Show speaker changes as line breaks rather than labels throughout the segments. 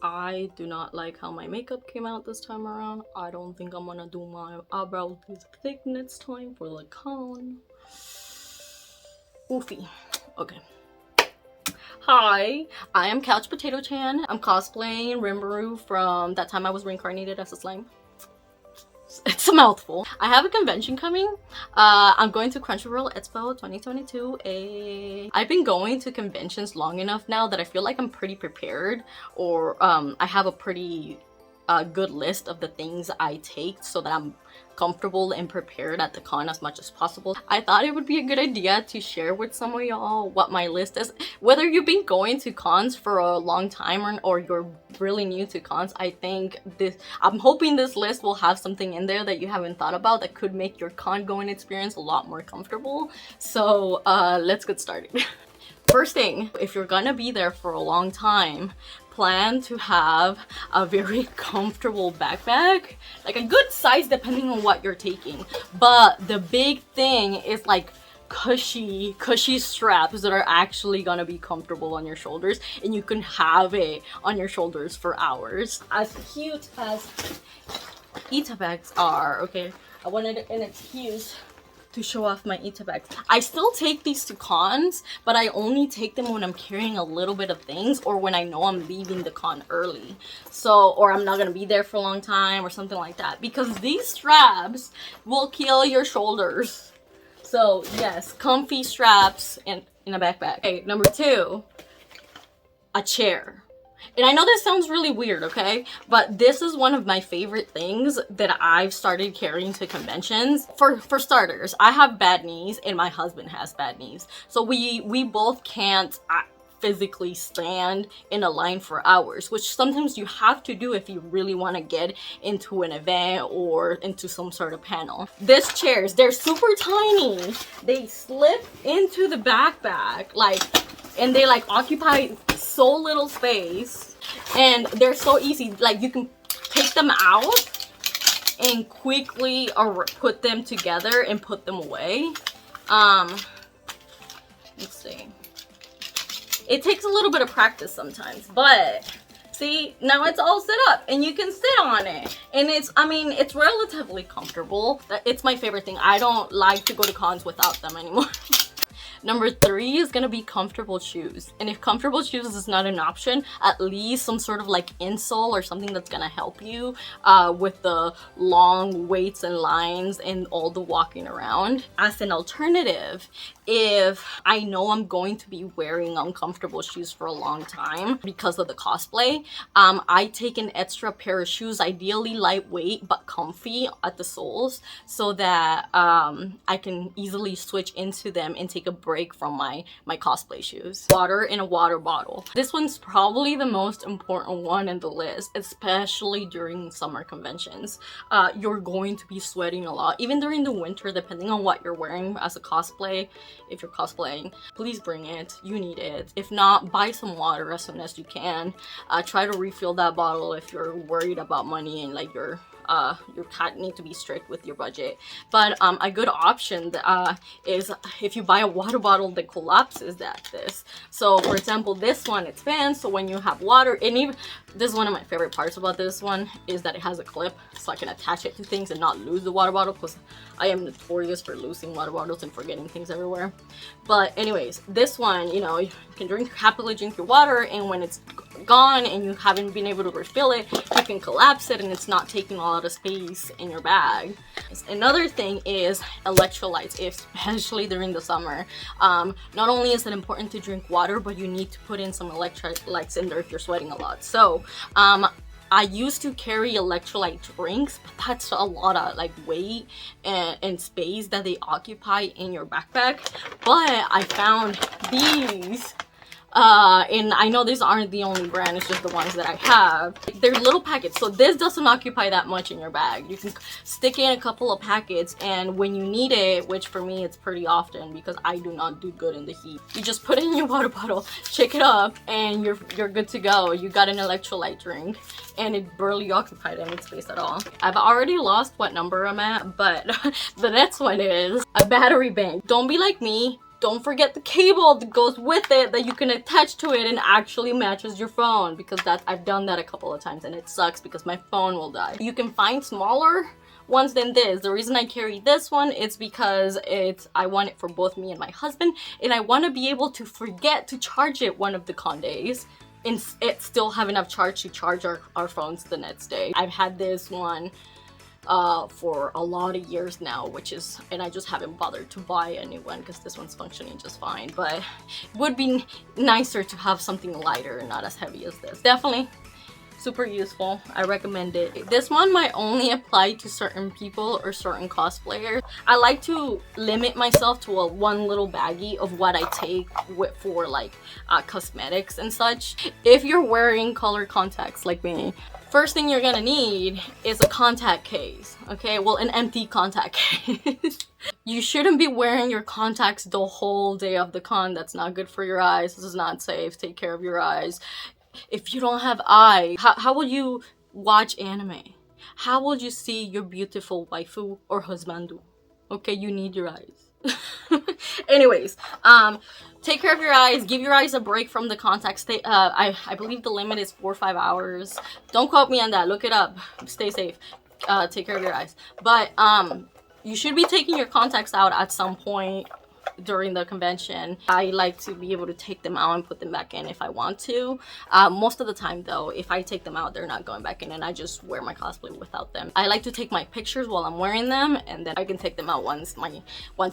I do not like how my makeup came out this time around. I don't think I'm gonna do my eyebrows this thick next time for the con. Oofy. Okay. Hi, I am Couch Potato Chan. I'm cosplaying Rimuru from That Time I Was Reincarnated as a Slime. It's a mouthful. I have a convention coming. I'm going to Crunchyroll Expo 2022. I've been going to conventions long enough now that I feel like I'm pretty prepared, or I have a pretty good list of the things I take so that I'm comfortable and prepared at the con as much as possible. I thought it would be a good idea to share with some of y'all what my list is. Whether you've been going to cons for a long time or you're really new to cons, I'm hoping this list will have something in there that you haven't thought about that could make your con going experience a lot more comfortable. So let's get started. First thing, if you're gonna be there for a long time, plan to have a very comfortable backpack, like a good size depending on what you're taking. But the big thing is like cushy straps that are actually gonna be comfortable on your shoulders, and you can have it on your shoulders for hours. As cute as Ita bags are, okay, I wanted it in its hues to show off my Ita bags. I still take these to cons, but I only take them when I'm carrying a little bit of things or when I know I'm leaving the con early. So, or I'm not gonna be there for a long time or something like that, because these straps will kill your shoulders. So yes, comfy straps in a backpack. Okay, number two, a chair. And I know this sounds really weird, okay? But this is one of my favorite things that I've started carrying to conventions. For starters, I have bad knees and my husband has bad knees. So we both can't physically stand in a line for hours, which sometimes you have to do if you really want to get into an event or into some sort of panel. These chairs, they're super tiny. They slip into the backpack, and they occupy so little space, and they're so easy. Like, you can take them out and quickly put them together and put them away. Let's see. It takes a little bit of practice sometimes, but see, now it's all set up and you can sit on it, and it's relatively comfortable. It's my favorite thing. I don't like to go to cons without them anymore. Number three is gonna be comfortable shoes. And if comfortable shoes is not an option, at least some sort of insole or something that's gonna help you with the long waits and lines and all the walking around. As an alternative, if I know I'm going to be wearing uncomfortable shoes for a long time because of the cosplay, I take an extra pair of shoes, ideally lightweight but comfy at the soles, so that I can easily switch into them and take a break from my cosplay shoes. Water in a water bottle. This one's probably the most important one in the list, especially during summer conventions. You're going to be sweating a lot, even during the winter, depending on what you're wearing as a cosplay. If you're cosplaying, please bring it. You need it. If not, buy some water as soon as you can. Try to refill that bottle if you're worried about money and your cat need to be strict with your budget. But a good option is if you buy a water bottle that collapses like this. So for example, this one, it's fans, so when you have water, and even this is one of my favorite parts about this one, is that it has a clip so I can attach it to things and not lose the water bottle, because I am notorious for losing water bottles and forgetting things everywhere. But anyways, this one, you can happily drink your water, and when it's gone and you haven't been able to refill it, you can collapse it and it's not taking a lot of space in your bag. Another thing is electrolytes, especially during the summer. Not only is it important to drink water, but you need to put in some electrolytes in there if you're sweating a lot. So I used to carry electrolyte drinks, but that's a lot of weight and space that they occupy in your backpack. But I found these, and I know these aren't the only brand, it's just the ones that I have. They're little packets, so this doesn't occupy that much in your bag. You can stick in a couple of packets, and when you need it, which for me it's pretty often because I do not do good in the heat, you just put it in your water bottle, shake it up, and you're good to go. You got an electrolyte drink, and it barely occupied any space at all. I've already lost what number I'm at, but the next one is a battery bank. Don't be like me don't forget the cable that goes with it that you can attach to it and actually matches your phone, because I've done that a couple of times and it sucks because my phone will die. You can find smaller ones than this. The reason I carry this one is because I want it for both me and my husband, and I want to be able to forget to charge it one of the con days and it still have enough charge to charge our phones the next day. I've had this one for a lot of years now, and I just haven't bothered to buy a new one because this one's functioning just fine, but it would be nicer to have something lighter and not as heavy as this. Definitely super useful. I recommend it. This one might only apply to certain people or certain cosplayers. I like to limit myself to one little baggie of what I take for like cosmetics and such. If you're wearing color contacts like me, first thing you're gonna need is a contact case, okay? Well, an empty contact case. You shouldn't be wearing your contacts the whole day of the con. That's not good for your eyes. This is not safe. Take care of your eyes. If you don't have eyes, how will you watch anime? How will you see your beautiful waifu or husbandu? Okay, you need your eyes. Anyways, take care of your eyes. Give your eyes a break from the contacts. I believe the limit is 4 or 5 hours. Don't quote me on that. Look it up. Stay safe. Take care of your eyes. But you should be taking your contacts out at some point during the convention. I like to be able to take them out and put them back in if I want to. Most of the time though, if I take them out, they're not going back in and I just wear my cosplay without them. I like to take my pictures while I'm wearing them, and then I can take them out once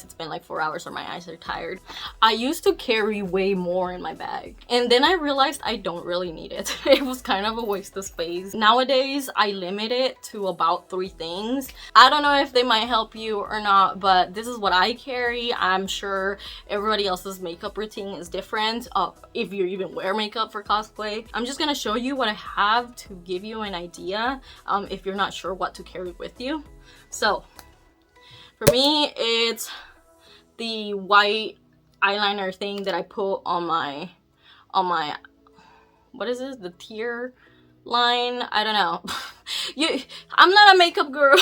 it's been like 4 hours or my eyes are tired. I used to carry way more in my bag, and then I realized I don't really need it. It was kind of a waste of space. Nowadays, I limit it to about 3 things. I don't know if they might help you or not, but this is what I carry. I'm sure everybody else's makeup routine is different, if you even wear makeup for cosplay. I'm just gonna show you what I have to give you an idea if you're not sure what to carry with you. So for me, it's the white eyeliner thing that I put on my what is this, the tear line? I don't know. I'm not a makeup guru.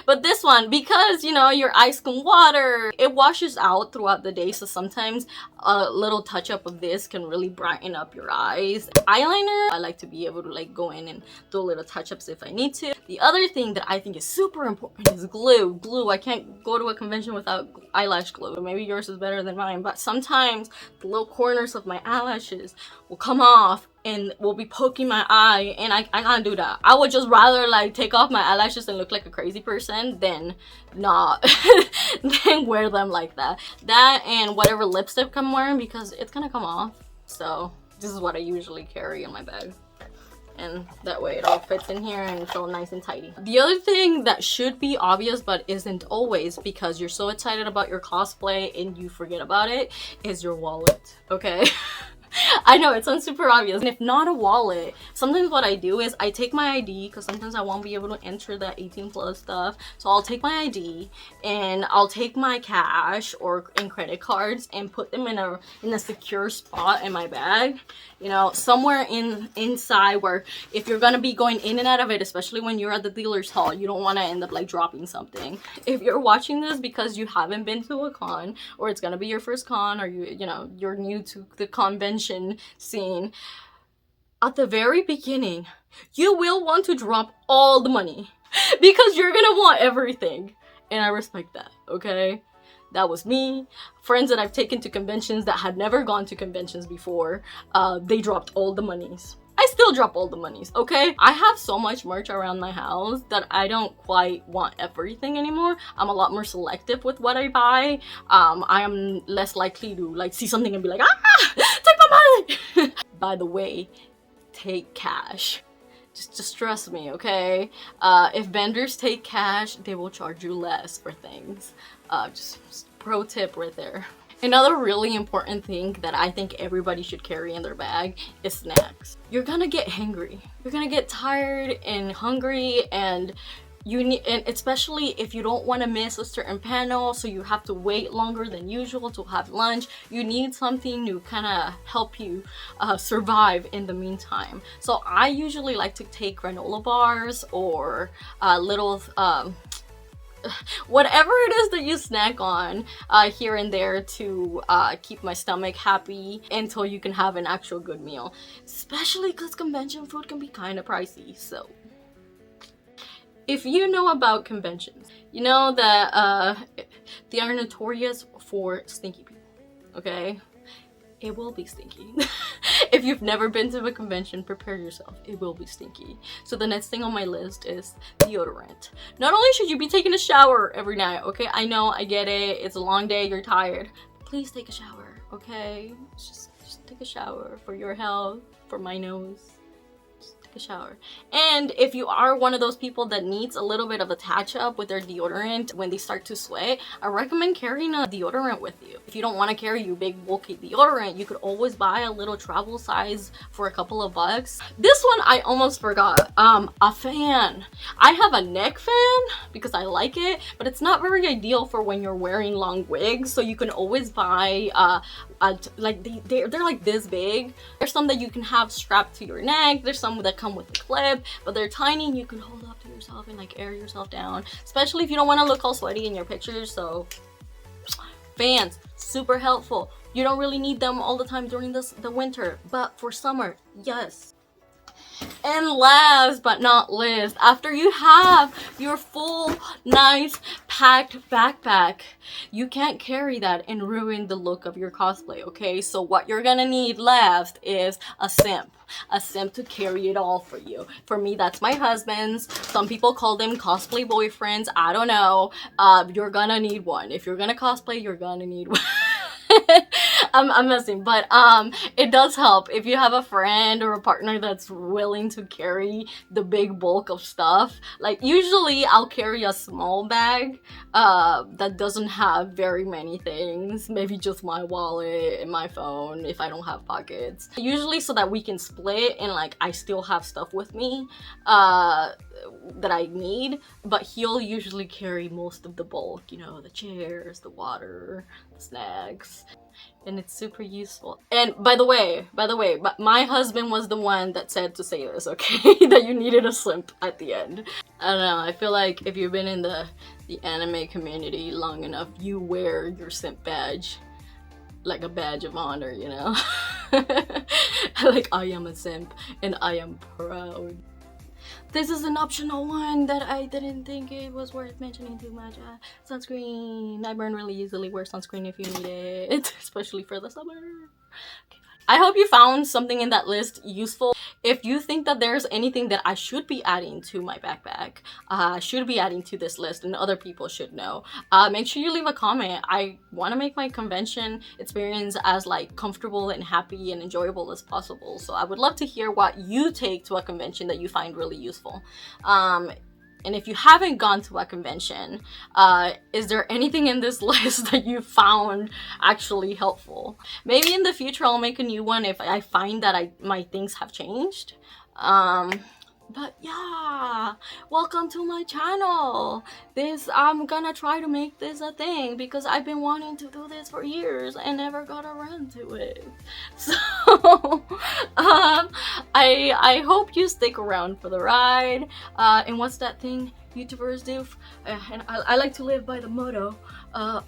But this one, because you know your eyes can water, it washes out throughout the day, so sometimes a little touch up of this can really brighten up your eyes. Eyeliner, I like to be able to like go in and do little touch-ups if I need to. The other thing that I think is super important is glue. I can't go to a convention without eyelash glue. Maybe yours is better than mine, but sometimes the little corners of my eyelashes will come off and will be poking my eye, and I can't do that. I would just rather like take off my eyelashes and look like a crazy person than not than wear them like that. That and whatever lipstick I'm wearing, because it's gonna come off. So this is what I usually carry in my bag, and that way it all fits in here and it's all nice and tidy. The other thing that should be obvious but isn't always, because you're so excited about your cosplay and you forget about it, is your wallet, okay? I know it sounds super obvious. And if not a wallet, sometimes what I do is I take my ID, because sometimes I won't be able to enter that 18+ stuff. So I'll take my ID and I'll take my cash and credit cards and put them in a secure spot in my bag. You know, somewhere inside where if you're gonna be going in and out of it, especially when you're at the dealer's hall, you don't want to end up like dropping something. If you're watching this because you haven't been to a con, or it's gonna be your first con, or you're new to the convention scene, at the very beginning you will want to drop all the money because you're gonna want everything, and I respect that, okay? That was me. Friends that I've taken to conventions that had never gone to conventions before, they dropped all the monies. I still drop all the monies, okay? I have so much merch around my house that I don't quite want everything anymore. I'm a lot more selective with what I buy. I am less likely to like see something and be like, ah, take my money. By the way, take cash. Just trust me, okay? If vendors take cash, they will charge you less for things. Just pro tip right there. Another really important thing that I think everybody should carry in their bag is snacks. You're gonna get hangry. You're gonna get tired and hungry, and especially if you don't want to miss a certain panel, so you have to wait longer than usual to have lunch, you need something to kind of help you survive in the meantime. So I usually like to take granola bars or little whatever it is that you snack on here and there to keep my stomach happy until you can have an actual good meal, especially because convention food can be kind of pricey. So if you know about conventions, you know that they are notorious for stinky people, okay? It will be stinky. If you've never been to a convention, prepare yourself. It will be stinky. So the next thing on my list is deodorant. Not only should you be taking a shower every night, okay? I know, I get it. It's a long day, you're tired. Please take a shower, okay? Just take a shower for your health, for my nose. Just take a shower. And if you are one of those people that needs a little bit of a touch up with their deodorant when they start to sweat, I recommend carrying a deodorant with you. If you don't want to carry your big bulky deodorant, you could always buy a little travel size for a couple of bucks. This one I almost forgot. A fan. I have a neck fan because I like it, but it's not very ideal for when you're wearing long wigs. So you can always buy like they're like this big. There's some that you can have strapped to your neck. There's some that come with a clip, but they're tiny and you can hold up to yourself and like air yourself down, especially if you don't want to look all sweaty in your pictures. So fans, super helpful. You don't really need them all the time during the winter, but for summer, yes. And last but not least, after you have your full, nice, packed backpack, you can't carry that and ruin the look of your cosplay, okay? So what you're gonna need left is a simp. A simp to carry it all for you. For me, that's my husband's. Some people call them cosplay boyfriends. I don't know. You're gonna need one. If you're gonna cosplay, you're gonna need one. I'm messing, but it does help if you have a friend or a partner that's willing to carry the big bulk of stuff. Like usually I'll carry a small bag that doesn't have very many things, maybe just my wallet and my phone if I don't have pockets, usually so that we can split and like I still have stuff with me that I need, but he'll usually carry most of the bulk, you know, the chairs, the water, the snacks, and it's super useful. And by the way, my husband was the one that said to say this, okay? That you needed a simp at the end. I don't know, I feel like if you've been in the anime community long enough, you wear your simp badge like a badge of honor, you know? Like, I am a simp and I am proud. This is an optional one that I didn't think it was worth mentioning too much. Sunscreen. I burn really easily. Wear sunscreen if you need it, especially for the summer. Okay, I hope you found something in that list useful. If you think that there's anything that I should be adding to my backpack, should be adding to this list and other people should know, make sure you leave a comment. I want to make my convention experience as like comfortable and happy and enjoyable as possible. So I would love to hear what you take to a convention that you find really useful. And if you haven't gone to a convention, is there anything in this list that you found actually helpful? Maybe in the future I'll make a new one if I find that my things have changed. But yeah, welcome to my channel. I'm gonna try to make this a thing because I've been wanting to do this for years and never got around to it. So I hope you stick around for the ride. And what's that thing YouTubers do? And I like to live by the motto,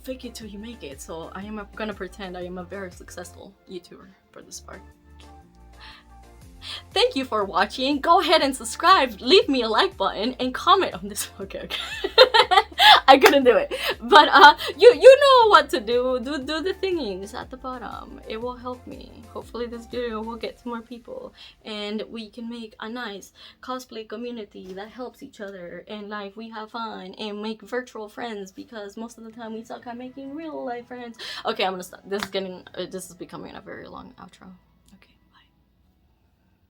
fake it till you make it. So I am gonna pretend I am a very successful YouTuber for this part. Thank you for watching. Go ahead and subscribe, leave me a like button, and comment on this. Okay. I couldn't do it. But you know what to do. Do the thingies at the bottom. It will help me. Hopefully this video will get to more people and we can make a nice cosplay community that helps each other and like we have fun and make virtual friends because most of the time we suck at making real life friends. Okay, I'm gonna stop. This is becoming a very long outro.